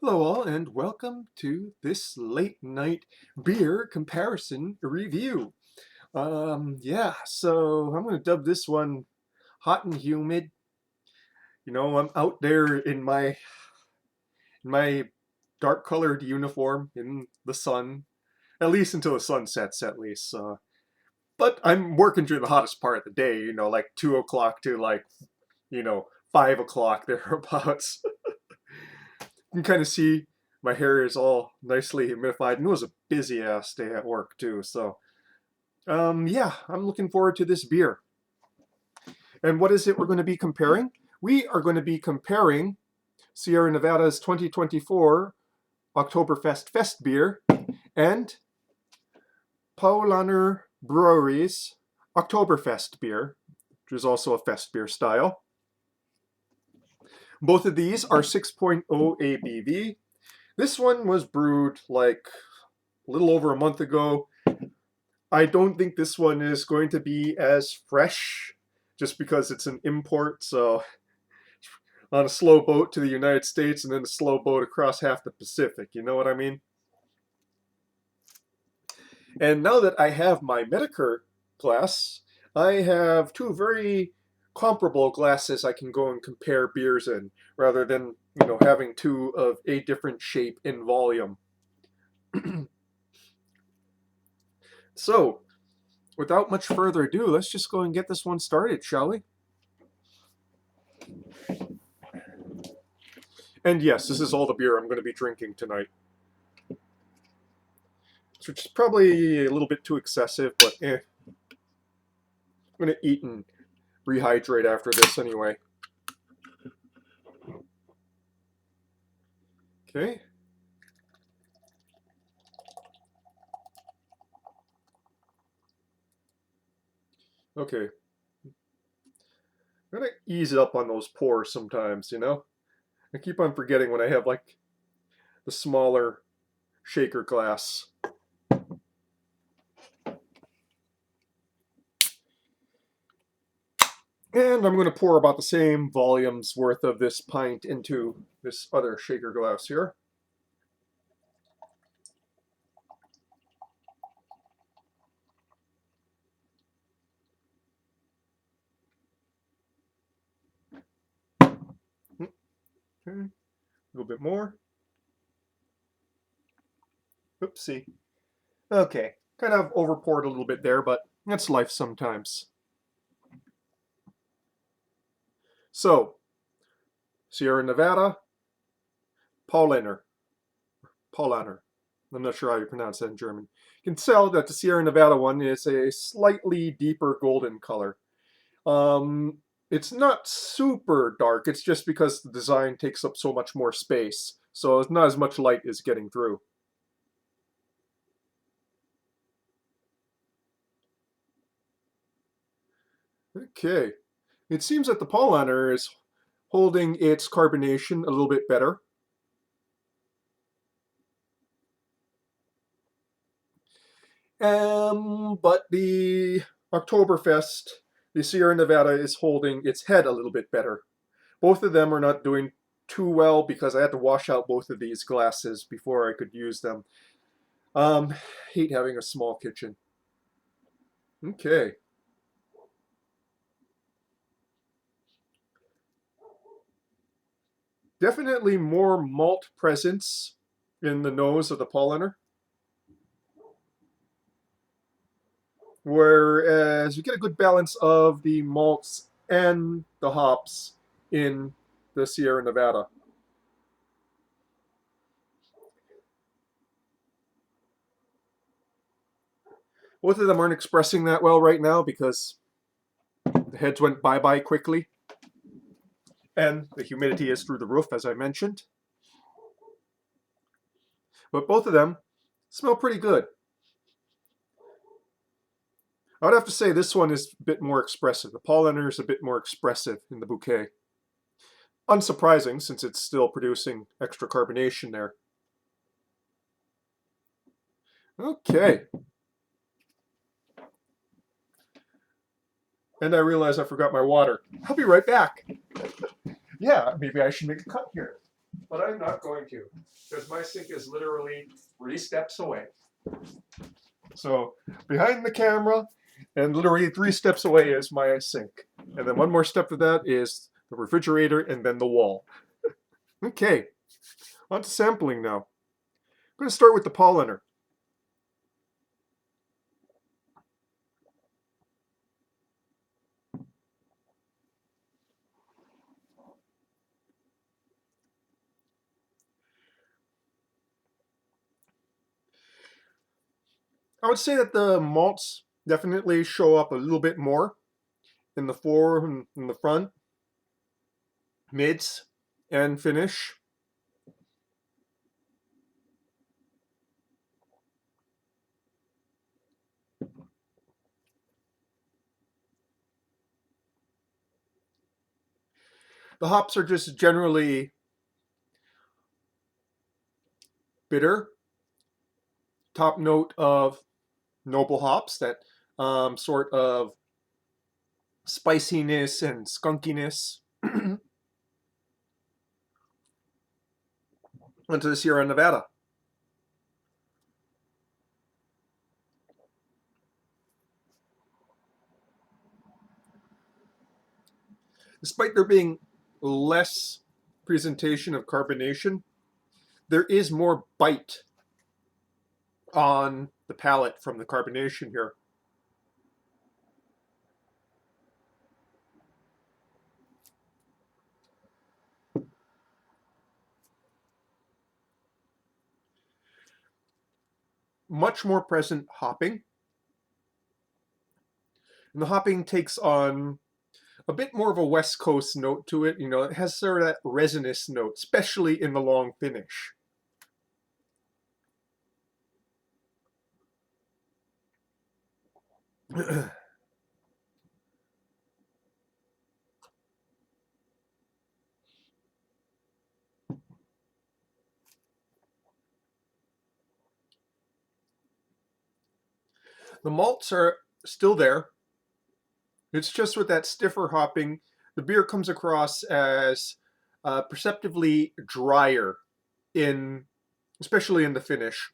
Hello all and welcome to this late night beer comparison review. So I'm going to dub this one hot and humid. I'm out there in my dark colored uniform in the sun, at least until the sun sets at least. But I'm working during the hottest part of the day, like 2 o'clock to 5 o'clock thereabouts. You can kind of see my hair is all nicely humidified, and it was a busy ass day at work too. So I'm looking forward to this beer. And what is it we're going to be comparing? We are going to be comparing Sierra Nevada's 2024 Oktoberfest Festbier and Paulaner Brewery's Oktoberfest beer, which is also a Festbier style. Both of these are 6.0 ABV. This one was brewed like a little over a month ago. I don't think this one is going to be as fresh just because it's an import. So on a slow boat to the United States and then a slow boat across half the Pacific. You know what I mean? And now that I have my Medicare glass, I have two very comparable glasses I can go and compare beers in rather than, having two of a different shape and volume. So, without much further ado, let's just go and get this one started, shall we? And yes, this is all the beer I'm going to be drinking tonight. Which is probably a little bit too excessive, but I'm going to eat and rehydrate after this anyway. Okay. Okay. I'm going to ease it up on those pores sometimes, I keep on forgetting when I have like the smaller shaker glass. And I'm going to pour about the same volume's worth of this pint into this other shaker glass here. Okay. A little bit more. Oopsie. Okay. Kind of over poured a little bit there, but that's life sometimes. So, Sierra Nevada, Paulaner. Paulaner. I'm not sure how you pronounce that in German. You can tell that the Sierra Nevada one is a slightly deeper golden color. It's not super dark. It's just because the design takes up so much more space. So it's not as much light is getting through. Okay. It seems that the Paulaner is holding its carbonation a little bit better. But the Oktoberfest, the Sierra Nevada is holding its head a little bit better. Both of them are not doing too well because I had to wash out both of these glasses before I could use them. Hate having a small kitchen. Okay. Definitely more malt presence in the nose of the Paulaner. Whereas you get a good balance of the malts and the hops in the Sierra Nevada. Both of them aren't expressing that well right now because the heads went bye-bye quickly. And the humidity is through the roof, as I mentioned. But both of them smell pretty good. I would have to say this one is a bit more expressive. The Paulaner is a bit more expressive in the bouquet. Unsurprising, since it's still producing extra carbonation there. Okay. And I realize I forgot my water. I'll be right back. Yeah, maybe I should make a cut here. but I'm not going to because my sink is literally 3 steps away. So behind the camera and literally 3 steps away is my sink. And then one more step of that is the refrigerator and then the wall. Okay, on to sampling now. I'm going to start with the Paulaner. I would say that the malts definitely show up a little bit more in the fore and in the front, mids, and finish. The hops are just generally bitter, top note of noble hops, that sort of spiciness and skunkiness. Onto the Sierra Nevada. Despite there being less presentation of carbonation, there is more bite on the palate from the carbonation here. Much more present hopping. And the hopping takes on a bit more of a West Coast note to it. You know, it has sort of that resinous note, especially in the long finish. The malts are still there. It's just with that stiffer hopping, the beer comes across as perceptively drier in, especially in the finish.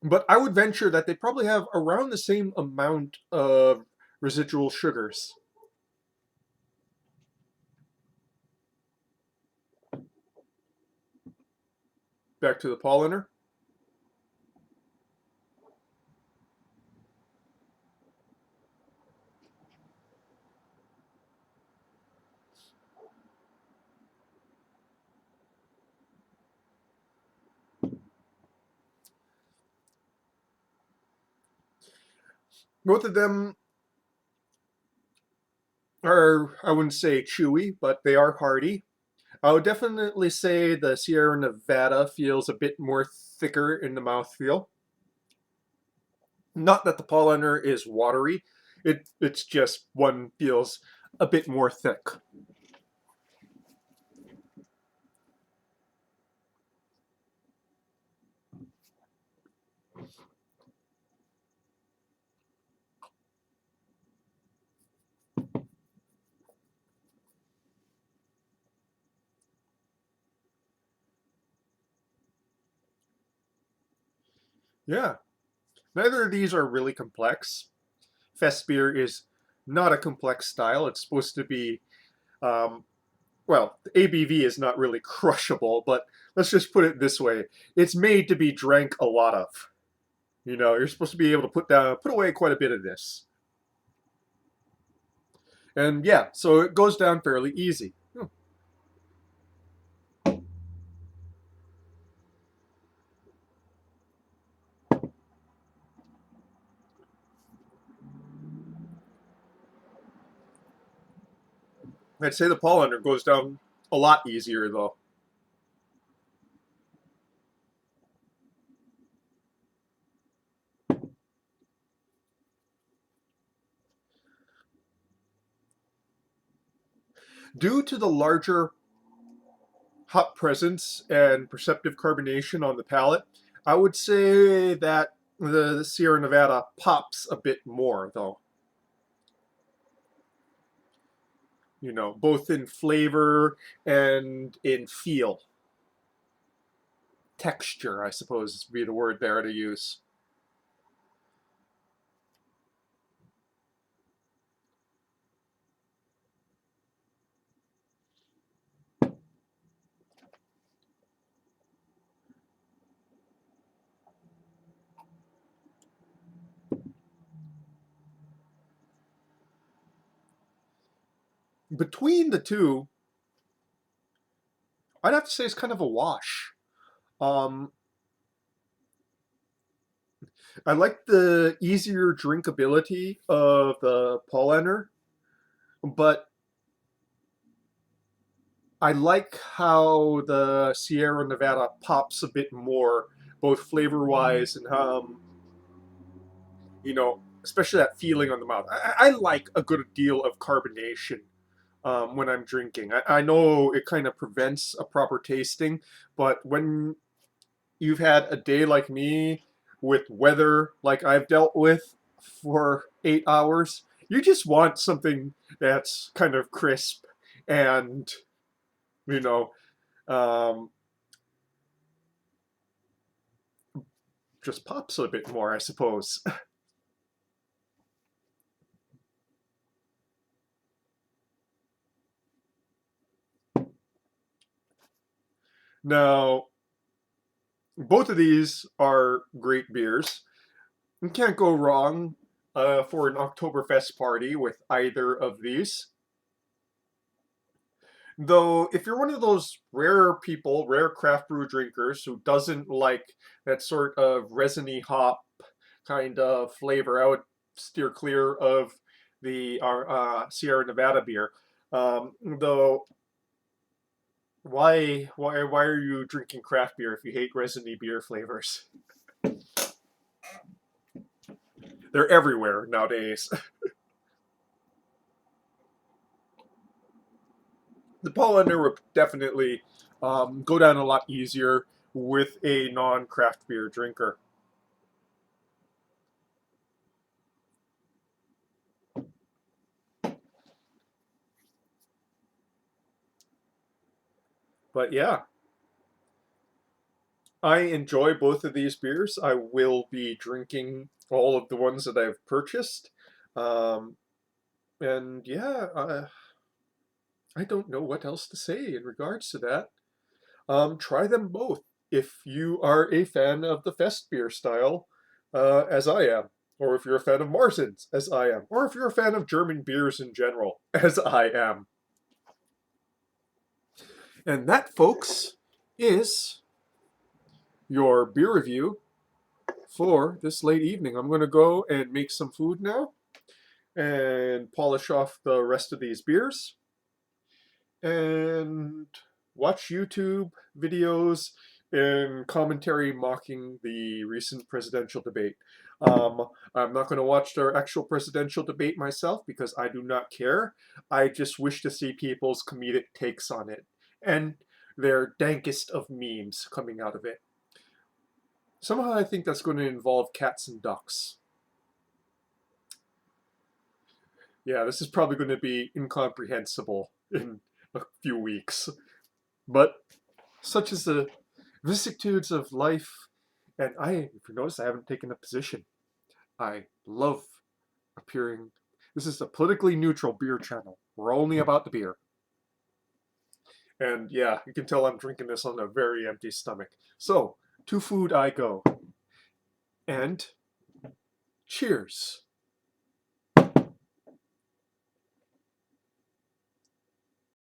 But I would venture that they probably have around the same amount of residual sugars. Back to the Paulaner. Both of them are, I wouldn't say chewy, but they are hearty. I would definitely say the Sierra Nevada feels a bit more thicker in the mouthfeel. Not that the Paulaner is watery, it's just one feels a bit more thick. Yeah, neither of these are really complex. Festbier is not a complex style. It's supposed to be, um, well, the ABV is not really crushable, but let's just put it this way: it's made to be drank a lot of. You know, you're supposed to be able to put away quite a bit of this. And yeah, so it goes down fairly easy. I'd say the Paulaner goes down a lot easier though. Due to the larger hop presence and perceptive carbonation on the palate, I would say that the Sierra Nevada pops a bit more though. you know, both in flavor and in feel. Texture, I suppose would be the word there to use. Between the two, I'd have to say it's kind of a wash. Um, I like the easier drinkability of the Paulaner, but I like how the Sierra Nevada pops a bit more, both flavor wise and you know, especially that feeling on the mouth. I like a good deal of carbonation when I'm drinking. I know it kind of prevents a proper tasting, but when you've had a day like me with weather like I've dealt with for 8 hours, you just want something that's kind of crisp and, you know, um, just pops a bit more, I suppose. Now, both of these are great beers. You can't go wrong for an Oktoberfest party with either of these. Though, if you're one of those rare people, rare craft brew drinkers who doesn't like that sort of resiny hop kind of flavor, I would steer clear of the Sierra Nevada beer. Though, why are you drinking craft beer if you hate resiny beer flavors? They're everywhere nowadays. The Paulaner would definitely go down a lot easier with a non-craft beer drinker. But yeah, I enjoy both of these beers. I will be drinking all of the ones that I've purchased. Um, and yeah, I don't know what else to say in regards to that. Try them both if you are a fan of the Festbier style, as I am, or if you're a fan of Marsens, as I am, or if you're a fan of German beers in general, as I am. And that, folks, is your beer review for this late evening. I'm going to go and make some food now and polish off the rest of these beers and watch YouTube videos and commentary mocking the recent presidential debate. I'm not going to watch their actual presidential debate myself because I do not care. I just wish to see people's comedic takes on it and their dankest of memes coming out of it. Somehow I think that's going to involve cats and ducks. Yeah, this is probably going to be incomprehensible in a few weeks. But such is the vicissitudes of life. And if you notice, I haven't taken a position. I love appearing. This is a politically neutral beer channel. We're only about the beer. And yeah, you can tell I'm drinking this on a very empty stomach. So, to food I go. And cheers.